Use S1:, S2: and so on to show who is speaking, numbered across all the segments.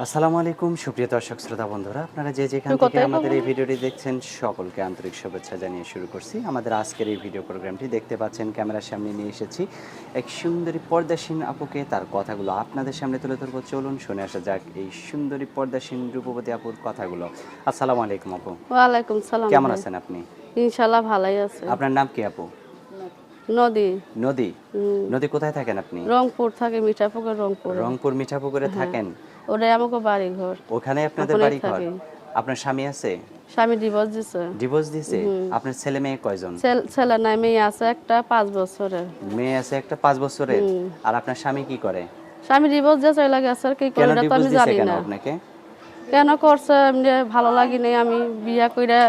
S1: আসসালামু আলাইকুম সুপ্রিয় দর্শক শ্রোতা বন্ধুরা, আপনারা যে যেখান থেকে আমাদের এই ভিডিওটি দেখছেন সকলকে আন্তরিক শুভেচ্ছা জানিয়ে শুরু করছি আমাদের আজকের এই ভিডিও প্রোগ্রামটি। দেখতে পাচ্ছেন ক্যামেরার সামনে নিয়ে এসেছি এক সুন্দরী পর্দাসীন আপুকে, তার কথাগুলো আপনাদের সামনে তুলে ধরবো। চলুন শুনে আসা যাক এই সুন্দরী পর্দাসীন রূপবতী আপুর কথাগুলো। আসসালামু আলাইকুম আপু।
S2: ওয়ালাইকুম সালাম
S1: কেমন
S2: ভাই।
S1: আছেন আপনি?
S2: ইনশাআল্লাহ ভালোই আছে।
S1: আপনার নাম কি আপু?
S2: নদী।
S1: নদী।
S2: হুম।
S1: নদী কোথায় থাকেন আপনি?
S2: রংপুর থাকে, মিঠাপুকুর রংপুরে।
S1: রংপুর মিঠাপুকুরে
S2: হ্যাঁ,
S1: থাকেন?
S2: ওটাই আমাকে বাড়ি ঘর।
S1: ওখানে আপনাদের
S2: ওখানেই
S1: বাড়ি ঘর?
S2: থাকি।
S1: আপনার স্বামী আছে?
S2: স্বামী ডিভোর্স দিছে।
S1: ডিভোর্স দিছে?
S2: হুম।
S1: আপনার ছেলে মেয়ে কয়জন?
S2: ছেলে নাই, মেয়ে আছে একটা 5 বছরের।
S1: মেয়ে আছে একটা 5 বছরের।
S2: হুম।
S1: আর আপনার স্বামী কি করে?
S2: স্বামী ডিভোর্স দিয়ে চলে গেছে, আর কি করে
S1: কেন
S2: এটা তো
S1: ডিভোর্স
S2: আমি
S1: দিছে
S2: জানি
S1: কেন
S2: না।
S1: আপনাকে?
S2: কেন করছে এমনি ভালো লাগে নাই, আমি বিয়া কইরা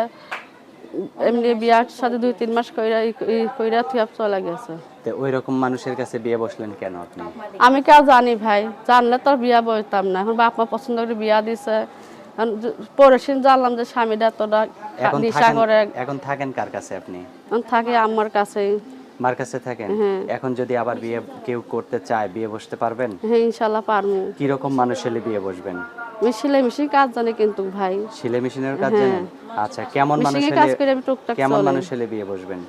S2: এমনি বিয়ার সাথে 2-3 মাস কইরা থুয়া চলে গেছে।
S1: তো ওই রকম মানুষের কাছে বিয়ে বসলেন কেন আপনি?
S2: আমি কেউ জানি ভাই, জানলে তো আর বিয়া বইতাম না। এখন বাপ মা পছন্দ করে বিয়া দিছে। পরেশিন জানলাম যে স্বামীটা এতটা নেশা করে।
S1: এখন থাকেন কার কাছে আপনি?
S2: এখন থাকি আমার কাছেই।
S1: মার কাছে থাকেন?
S2: হ্যাঁ।
S1: এখন যদি আবার বিয়ে কেউ করতে চায় বিয়ে বসতে পারবেন?
S2: হ্যাঁ, ইনশাল্লাহ পারবো।
S1: কি রকম মানুষ হলে বিয়ে বসবেন?
S2: আমি সেলাই মেশিন কাজ জানি কিন্তু ভাই।
S1: সেলাই মেশিনের কাজ
S2: হ্যাঁ।
S1: জানেন? আচ্ছা, কেমন মানুষ
S2: মেশিনে
S1: হলে
S2: কাজ করে আমি টুকটাক
S1: কেমন
S2: চলে।
S1: মানুষ হলে বিয়ে বসবেন?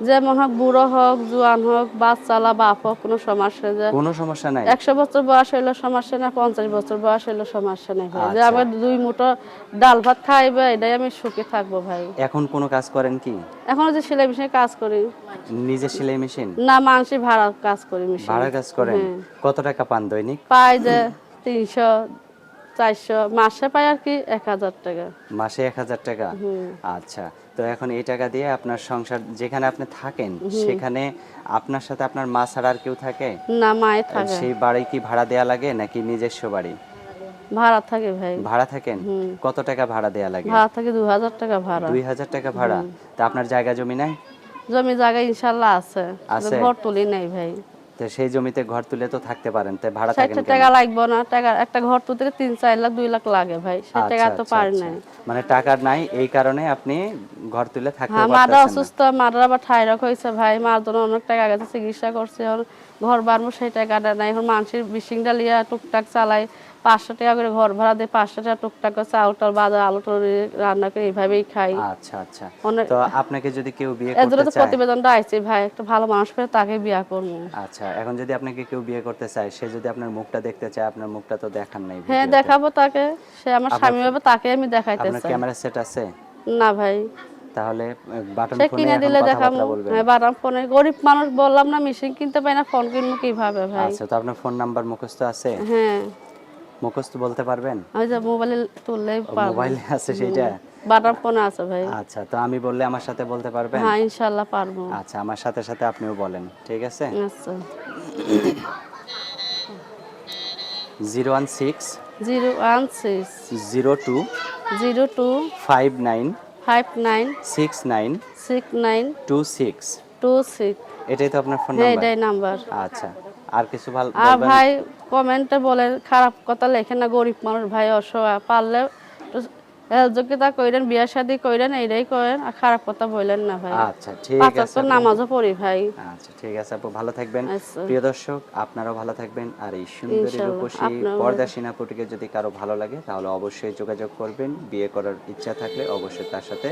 S2: যেমন হোক, বুড়ো হোক, জোয়ান হোক, বাচ্চালা, বাপ হোক, কোনো সমস্যা নেই।
S1: কোনো সমস্যা নাই?
S2: 100 বছর বয়স হইলে সমস্যা না, 50 বছর বয়স হইলে সমস্যা নেই ভাই। যে
S1: আচ্ছা।
S2: আমার 2 মুঠো ডাল ভাত খাইবে, এটাই আমি সুখে থাকবো ভাই।
S1: এখন কোনো কাজ করেন কি?
S2: এখন যে সেলাই মেশিনে কাজ করি।
S1: নিজে সেলাই মেশিন?
S2: না, মানুষই ভাড়া কাজ করি মেশিন।
S1: ভাড়া কাজ করেন?
S2: হ্যাঁ।
S1: কত টাকা পান দৈনিক?
S2: পাই যে 300, 400, মাসে পাই আর কি 1000 টাকা।
S1: মাসে 1000 টাকা? আচ্ছা, তো এখন এই টাকা দিয়ে আপনার সংসার, যেখানে আপনি থাকেন সেখানে আপনার সাথে আপনার মা ছাড়া আর কেউ থাকে?
S2: না, মায়ে থাকে।
S1: সেই বাড়ি কি ভাড়া দেয়া লাগে নাকি নিজস্ব বাড়ি?
S2: ভাড়া থাকে ভাই।
S1: ভাড়া থাকেন? কত টাকা ভাড়া দেয়া লাগে?
S2: ভাড়া থাকে 2000 টাকা ভাড়া।
S1: 2000 টাকা ভাড়া? তা আপনার জায়গা জমি নাই?
S2: জমি জায়গা ইনশাল্লাহ আছে।
S1: আছে?
S2: ঘর তুলি নাই ভাই।
S1: তো সেই জমিতে ঘর তুলে তো থাকতে পারেন, তাই ভাড়া থাকেন
S2: 60
S1: কেন?
S2: টাকা লাগবে না, টাকা একটা ঘর তুলতে 3-4 লাখ 2 লাখ লাগে ভাই, সে টাকা তো পারি নাই।
S1: মানে টাকা নাই এই কারণে আপনি ঘর তুলে থাকতে
S2: হ্যাঁ, মারা
S1: পারতেছেন না?
S2: অসুস্থ, মারা আবার থাইরয়েড হয়েছে ভাই, মার জন্য অনেক টাকা গেছে, চিকিৎসা করছে। এখন ঘর বাড়বো সেই টাকাটা নাই। এখন মানুষের বিশিংটা লিয়া টুকটাক চালাই, 500 টাকা করে ঘর ভাড়া দিয়ে, 500 টাকা টুকটাক করে চাউল টাল বাজার আলু টালু রান্না করে এইভাবেই খাই।
S1: আচ্ছা আচ্ছা।
S2: অনেক
S1: তো আপনাকে যদি কেউ বিয়ে
S2: এর জন্য
S1: করতে
S2: তো
S1: চায়,
S2: প্রতিবেদনটা আইছে ভাই, একটা ভালো মানুষ করে তাকে বিয়া করবো।
S1: আচ্ছা, এখন যদি আপনাকে কেউ বিয়ে করতে চায়, সে যদি আপনার মুখটা দেখতে চায়, আপনার মুখটা তো দেখান নাই
S2: হ্যাঁ,
S1: ভিডিওতে।
S2: দেখাবো তাকে, সে আমার
S1: আপনার
S2: স্বামী হবে, তাকে আমি দেখাইতে
S1: আপনার
S2: চাই।
S1: ক্যামেরা সেট আছে?
S2: না ভাই,
S1: তাহলে বাটন
S2: সে
S1: ফোনে
S2: কিনে
S1: এখন
S2: দিলে দেখাবো।
S1: কথাবার্তা বলবেন?
S2: হ্যাঁ, বাদাম ফোনে, গরিব মানুষ বললাম না, মেশিন কিনতে পাই না, ফোন কিনবো কিভাবে ভাই?
S1: আচ্ছা, তো আপনার ফোন নাম্বার মুখস্থ আছে?
S2: হ্যাঁ,
S1: মুখস্থ বলতে পারবেন?
S2: আমি যে মোবাইলে তুললেই পারবো।
S1: মোবাইলে আছে সেইটা?
S2: বাদাম ফোনে আছে ভাই।
S1: আচ্ছা, তো আমি বললে আমার সাথে বলতে পারবেন?
S2: হ্যাঁ, ইনশাল্লাহ পারবো।
S1: আচ্ছা, আমার সাথে সাথে আপনিও বলেন, ঠিক আছে?
S2: আচ্ছা।
S1: 016
S2: 016
S1: 02
S2: 02
S1: 59
S2: 59
S1: 69
S2: 69
S1: 26।
S2: 26।
S1: এটাই তো আপনার ফোন
S2: হ্যাঁ,
S1: নাম্বার?
S2: এটাই নাম্বার।
S1: আচ্ছা, আর কিছু ভালো
S2: আর
S1: বলবেন?
S2: ভাই, কমেন্টে বলে খারাপ কথা লেখেন না, গরিব মানুষ ভাই, অসহায়, পারলে যোগ্যতা কইরেন, বিয়া শাদী কইরেন, এইটাই করেন, আর খারাপ কথা বললেন না ভাই।
S1: আচ্ছা, ঠিক
S2: 5
S1: আছে
S2: ওয়াক্ত
S1: আপু।
S2: নামাজও পড়ি ভাই।
S1: আচ্ছা, ঠিক আছে আপু, ভালো থাকবেন।
S2: আচ্ছা।
S1: প্রিয় দর্শক, আপনারাও ভালো থাকবেন। আর এই সুন্দরী
S2: ইনশাআল্লাহ,
S1: রূপসী
S2: আপনারও ভাই।
S1: পর্দাসীন আপুটিকে যদি কারো ভালো লাগে তাহলে অবশ্যই যোগাযোগ করবেন। বিয়ে করার ইচ্ছা থাকলে অবশ্যই তার সাথে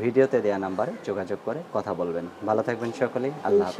S1: ভিডিওতে দেয়া নাম্বারে যোগাযোগ করে কথা বলবেন। ভালো থাকবেন সকলেই। আল্লাহ হাফেজ।